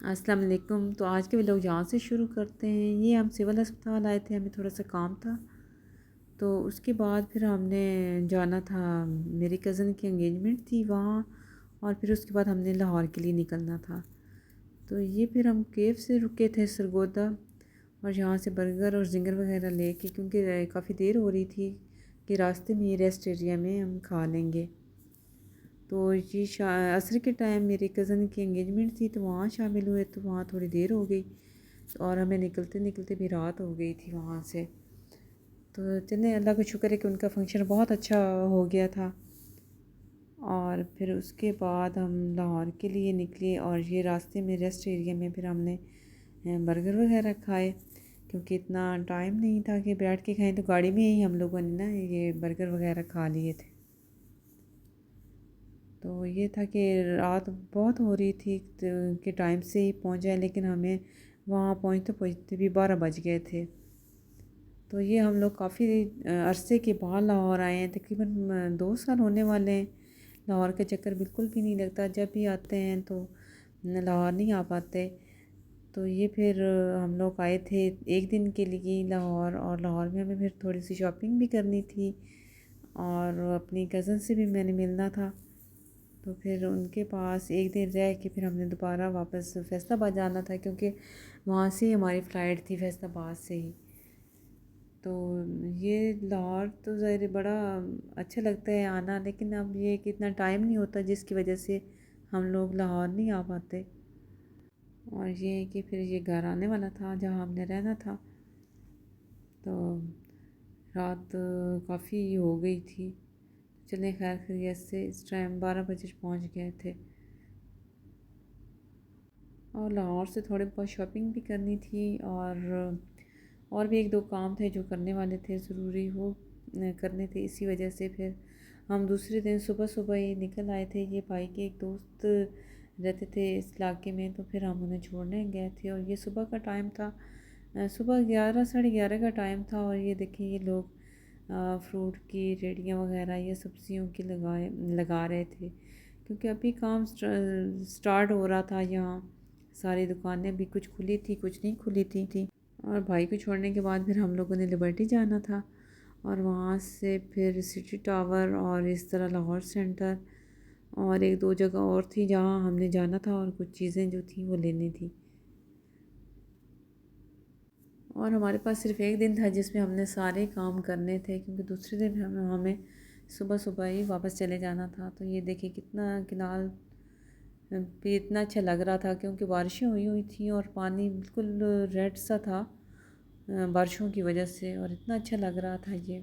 السلام علیکم۔ تو آج کے لوگ یہاں سے شروع کرتے ہیں۔ یہ ہم سول اسپتال آئے تھے، ہمیں تھوڑا سا کام تھا، تو اس کے بعد پھر ہم نے جانا تھا، میری کزن کی انگیجمنٹ تھی وہاں، اور پھر اس کے بعد ہم نے لاہور کے لیے نکلنا تھا۔ تو یہ پھر ہم کیف سے رکے تھے سرگودا، اور یہاں سے برگر اور زنگر وغیرہ لے کے، کیونکہ کافی دیر ہو رہی تھی کہ راستے میں ریسٹ ایریا میں ہم کھا لیں گے۔ تو یہ عصر کے ٹائم میری کزن کی انگیجمنٹ تھی، تو وہاں شامل ہوئے، تو وہاں تھوڑی دیر ہو گئی، اور ہمیں نکلتے نکلتے بھی رات ہو گئی تھی وہاں سے۔ تو چلیں، اللہ کا شکر ہے کہ ان کا فنکشن بہت اچھا ہو گیا تھا۔ اور پھر اس کے بعد ہم لاہور کے لیے نکلے، اور یہ راستے میں ریسٹ ایریا میں پھر ہم نے برگر وغیرہ کھائے، کیونکہ اتنا ٹائم نہیں تھا کہ بیٹھ کے کھائیں، تو گاڑی میں ہی ہم لوگوں نے نا یہ برگر وغیرہ کھا لیے تھے۔ تو یہ تھا کہ رات بہت ہو رہی تھی کہ ٹائم سے ہی پہنچ جائے، لیکن ہمیں وہاں پہنچتے پہنچتے بھی 12 بج گئے تھے۔ تو یہ ہم لوگ کافی عرصے کے بعد لاہور آئے ہیں، تقریباً 2 سال ہونے والے ہیں۔ لاہور کا چکر بالکل بھی نہیں لگتا، جب بھی آتے ہیں تو لاہور نہیں آ پاتے۔ تو یہ پھر ہم لوگ آئے تھے ایک دن کے لیے لاہور، اور لاہور میں ہمیں پھر تھوڑی سی شاپنگ بھی کرنی تھی، اور اپنی کزن سے بھی میں نے ملنا تھا۔ تو پھر ان کے پاس ایک دن رہ کے پھر ہم نے دوبارہ واپس فیصل آباد جانا تھا، کیونکہ وہاں سے ہی ہماری فلائٹ تھی فیصل آباد سے ہی۔ تو یہ لاہور تو ظاہر بڑا اچھا لگتا ہے آنا، لیکن اب یہ کہ اتنا ٹائم نہیں ہوتا، جس کی وجہ سے ہم لوگ لاہور نہیں آ پاتے۔ اور یہ ہے کہ پھر یہ گھر آنے والا تھا جہاں ہم نے رہنا تھا، تو رات کافی ہو گئی تھی۔ چلیں، خیر خیریت سے اس ٹائم 12 بجے پہنچ گئے تھے، اور لاہور سے تھوڑے بہت شاپنگ بھی کرنی تھی، اور بھی ایک دو کام تھے جو کرنے والے تھے ضروری، وہ کرنے تھے۔ اسی وجہ سے پھر ہم دوسرے دن صبح صبح ہی نکل آئے تھے۔ یہ بھائی کے ایک دوست رہتے تھے اس علاقے میں، تو پھر ہم انہیں چھوڑنے گئے تھے، اور یہ صبح کا ٹائم تھا، صبح 11 ساڑھے 11 کا ٹائم تھا۔ اور یہ دیکھیں، یہ لوگ فروٹ کی ریڑیاں وغیرہ یا سبزیوں کی لگا رہے تھے، کیونکہ ابھی کام سٹارٹ ہو رہا تھا یہاں۔ ساری دکانیں بھی کچھ کھلی تھی، کچھ نہیں کھلی تھی۔ اور بھائی کو چھوڑنے کے بعد پھر ہم لوگوں نے لبرٹی جانا تھا، اور وہاں سے پھر سٹی ٹاور، اور اس طرح لاہور سینٹر، اور ایک دو جگہ اور تھی جہاں ہم نے جانا تھا، اور کچھ چیزیں جو تھیں وہ لینی تھی۔ اور ہمارے پاس صرف ایک دن تھا جس میں ہم نے سارے کام کرنے تھے، کیونکہ دوسرے دن ہمیں صبح صبح ہی واپس چلے جانا تھا۔ تو یہ دیکھیں کتنا کنال بھی اتنا اچھا لگ رہا تھا، کیونکہ بارشیں ہوئی تھیں، اور پانی بالکل ریڈ سا تھا بارشوں کی وجہ سے، اور اتنا اچھا لگ رہا تھا یہ۔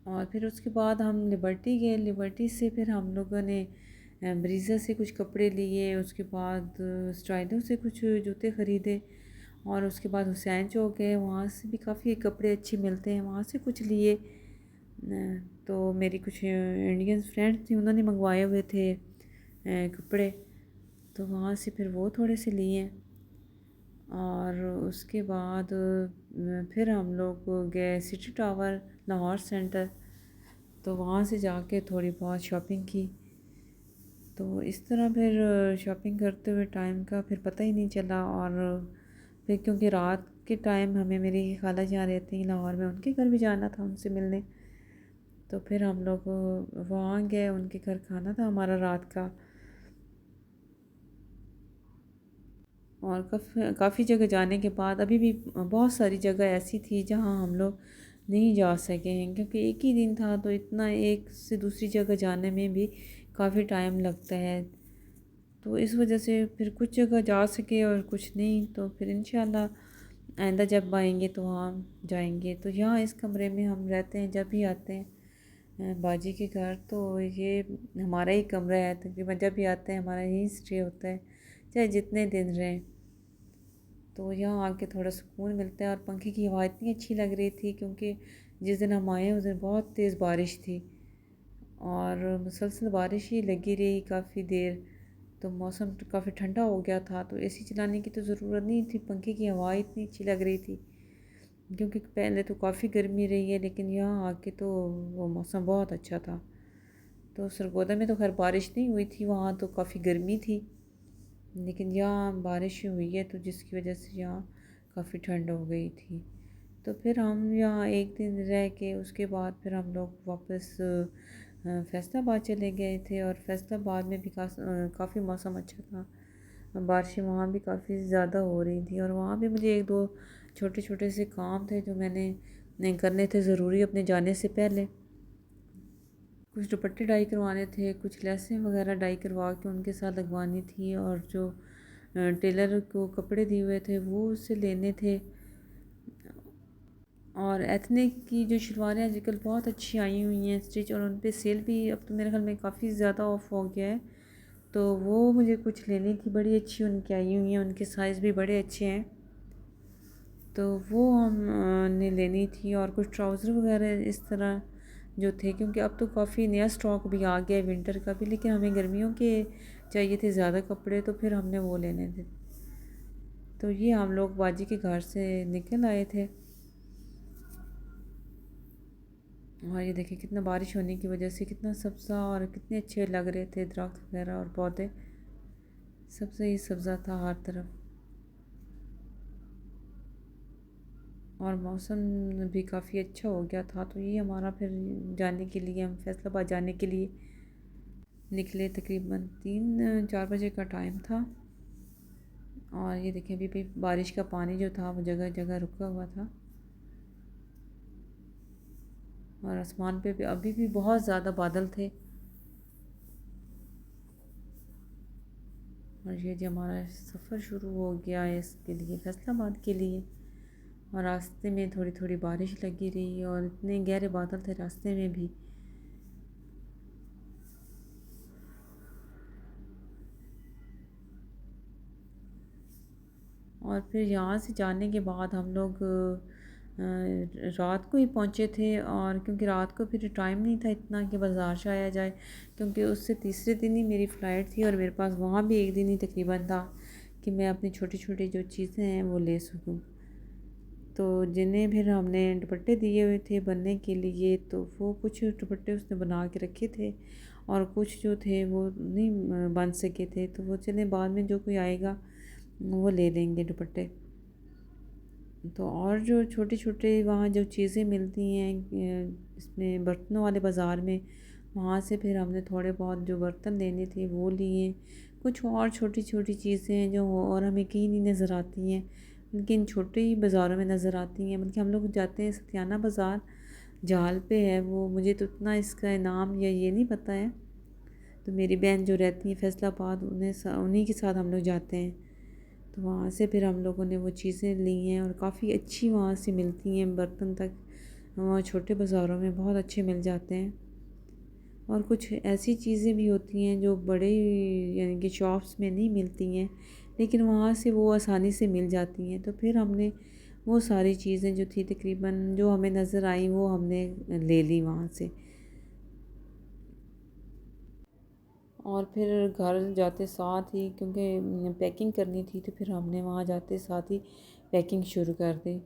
اور پھر اس کے بعد ہم لبرٹی گئے، لبرٹی سے پھر ہم لوگوں نے بریزا سے کچھ کپڑے لیے، اس کے بعد اسٹائلوں سے کچھ جوتے خریدے، اور اس کے بعد حسین چوک گئے، وہاں سے بھی کافی کپڑے اچھے ملتے ہیں، وہاں سے کچھ لیے۔ تو میری کچھ انڈین فرینڈ تھیں، انہوں نے منگوائے ہوئے تھے کپڑے، تو وہاں سے پھر وہ تھوڑے سے لیے۔ اور اس کے بعد پھر ہم لوگ گئے سٹی ٹاور لاہور سینٹر، تو وہاں سے جا کے تھوڑی بہت شاپنگ کی۔ تو اس طرح پھر شاپنگ کرتے ہوئے ٹائم کا پھر پتہ ہی نہیں چلا، اور پھر کیونکہ رات کے ٹائم ہمیں میری خالہ جہاں رہتی ہیں لاہور میں، ان کے گھر بھی جانا تھا ان سے ملنے، تو پھر ہم لوگ وہاں گئے، ان کے گھر کھانا تھا ہمارا رات کا۔ اور کافی جگہ جانے کے بعد ابھی بھی بہت ساری جگہ ایسی تھی جہاں ہم لوگ نہیں جا سکے ہیں، کیونکہ ایک ہی دن تھا، تو اتنا ایک سے دوسری جگہ جانے میں بھی کافی ٹائم لگتا ہے۔ تو اس وجہ سے پھر کچھ جگہ جا سکے اور کچھ نہیں، تو پھر انشاءاللہ آئندہ جب آئیں گے تو وہاں جائیں گے۔ تو یہاں اس کمرے میں ہم رہتے ہیں، جب بھی آتے ہیں باجی کے گھر، تو یہ ہمارا ہی کمرہ ہے، تقریباً جب بھی آتے ہیں ہمارا یہیں اسٹے ہوتا ہے، چاہے جتنے دن رہیں۔ تو یہاں آ کے تھوڑا سکون ملتا ہے، اور پنکھے کی ہوا اتنی اچھی لگ رہی تھی، کیونکہ جس دن ہم آئے اس دن بہت تیز بارش تھی، اور مسلسل بارش ہی لگی رہی کافی دیر، تو موسم کافی ٹھنڈا ہو گیا تھا، تو اے سی چلانے کی تو ضرورت نہیں تھی، پنکھے کی ہوا اتنی اچھی لگ رہی تھی، کیونکہ پہلے تو کافی گرمی رہی ہے، لیکن یہاں آ کے تو وہ موسم بہت اچھا تھا۔ تو سرگودا میں تو خیر بارش نہیں ہوئی تھی، وہاں تو کافی گرمی تھی، لیکن یہاں بارش ہوئی ہے تو جس کی وجہ سے یہاں کافی ٹھنڈ ہو گئی تھی۔ تو پھر ہم یہاں ایک دن رہ کے اس کے بعد پھر ہم لوگ واپس فیصل آباد چلے گئے تھے، اور فیصل آباد میں بھی کافی موسم اچھا تھا، بارشیں وہاں بھی کافی زیادہ ہو رہی تھیں، اور وہاں بھی مجھے ایک دو چھوٹے چھوٹے سے کام تھے جو میں نے کرنے تھے ضروری اپنے جانے سے پہلے۔ کچھ دوپٹے ڈائی کروانے تھے، کچھ لیسیں وغیرہ ڈائی کروا کے ان کے ساتھ لگوانی تھی، اور جو ٹیلر کو کپڑے دیے ہوئے تھے وہ اس سے لینے تھے۔ اور ایتھنک کی جو شلواریں آج کل بہت اچھی آئی ہوئی ہیں اسٹچ، اور ان پہ سیل بھی اب تو میرے خیال میں کافی زیادہ آف ہو گیا ہے، تو وہ مجھے کچھ لینی تھی، بڑی اچھی ان کی آئی ہوئی ہیں، ان کے سائز بھی بڑے اچھے ہیں، تو وہ ہم نے لینی تھی۔ اور کچھ ٹراؤزر وغیرہ اس طرح جو تھے، کیونکہ اب تو کافی نیا سٹاک بھی آ گیا ہے ونٹر کا بھی، لیکن ہمیں گرمیوں کے چاہیے تھے زیادہ کپڑے، تو پھر ہم نے وہ لینے تھے۔ تو یہ ہم لوگ باجی کے گھر سے نکل آئے تھے، اور یہ دیکھیں کتنا بارش ہونے کی وجہ سے کتنا سبزہ اور کتنے اچھے لگ رہے تھے درخت وغیرہ اور پودے، سبزہ ہی سبزہ تھا ہر طرف، اور موسم بھی کافی اچھا ہو گیا تھا۔ تو یہ ہمارا پھر جانے کے لیے، ہم فیصل آباد جانے کے لیے نکلے، تقریباً 3-4 بجے کا ٹائم تھا، اور یہ دیکھیں ابھی بھی بارش کا پانی جو تھا وہ جگہ جگہ رکا ہوا تھا، اور آسمان پہ بھی ابھی بھی بہت زیادہ بادل تھے۔ اور یہ جو ہمارا سفر شروع ہو گیا ہے اس کے لیے، فیصل آباد کے لیے، اور راستے میں تھوڑی تھوڑی بارش لگی رہی، اور اتنے گہرے بادل تھے راستے میں بھی۔ اور پھر یہاں سے جانے کے بعد ہم لوگ رات کو ہی پہنچے تھے، اور کیونکہ رات کو پھر ٹائم نہیں تھا اتنا کہ بازار سے آیا جائے، کیونکہ اس سے تیسرے دن ہی میری فلائٹ تھی، اور میرے پاس وہاں بھی ایک دن ہی تقریباً تھا کہ میں اپنی چھوٹی چھوٹی جو چیزیں ہیں وہ لے سکوں۔ تو جنہیں پھر ہم نے دوپٹے دیے ہوئے تھے بننے کے لیے، تو وہ کچھ دوپٹے اس نے بنا کے رکھے تھے، اور کچھ جو تھے وہ نہیں بن سکے تھے، تو وہ چلیں بعد میں جو کوئی آئے گا وہ لے لیں گے دوپٹے۔ تو اور جو چھوٹے چھوٹے وہاں جو چیزیں ملتی ہیں اس میں برتنوں والے بازار میں، وہاں سے پھر ہم نے تھوڑے بہت جو برتن لینے تھے وہ لیے، کچھ اور چھوٹی چھوٹی چیزیں ہیں جو اور ہمیں کہیں نہیں نظر آتی ہیں، لیکن چھوٹے ہی بازاروں میں نظر آتی ہیں، بلکہ ہم لوگ جاتے ہیں ستیانہ بازار، جال پہ ہے وہ، مجھے تو اتنا اس کا نام یا یہ نہیں پتہ ہے، تو میری بہن جو رہتی ہیں فیصل آباد انہیں کے ساتھ ہم لوگ جاتے ہیں، تو وہاں سے پھر ہم لوگوں نے وہ چیزیں لی ہیں، اور کافی اچھی وہاں سے ملتی ہیں برتن تک، وہاں چھوٹے بازاروں میں بہت اچھے مل جاتے ہیں، اور کچھ ایسی چیزیں بھی ہوتی ہیں جو بڑے یعنی کہ شاپس میں نہیں ملتی ہیں، لیکن وہاں سے وہ آسانی سے مل جاتی ہیں، تو پھر ہم نے وہ ساری چیزیں جو تھی تقریباً جو ہمیں نظر آئیں وہ ہم نے لے لی وہاں سے، اور پھر گھر جاتے ساتھ ہی کیونکہ پیکنگ کرنی تھی، تو پھر ہم نے وہاں جاتے ساتھ ہی پیکنگ شروع کر دی۔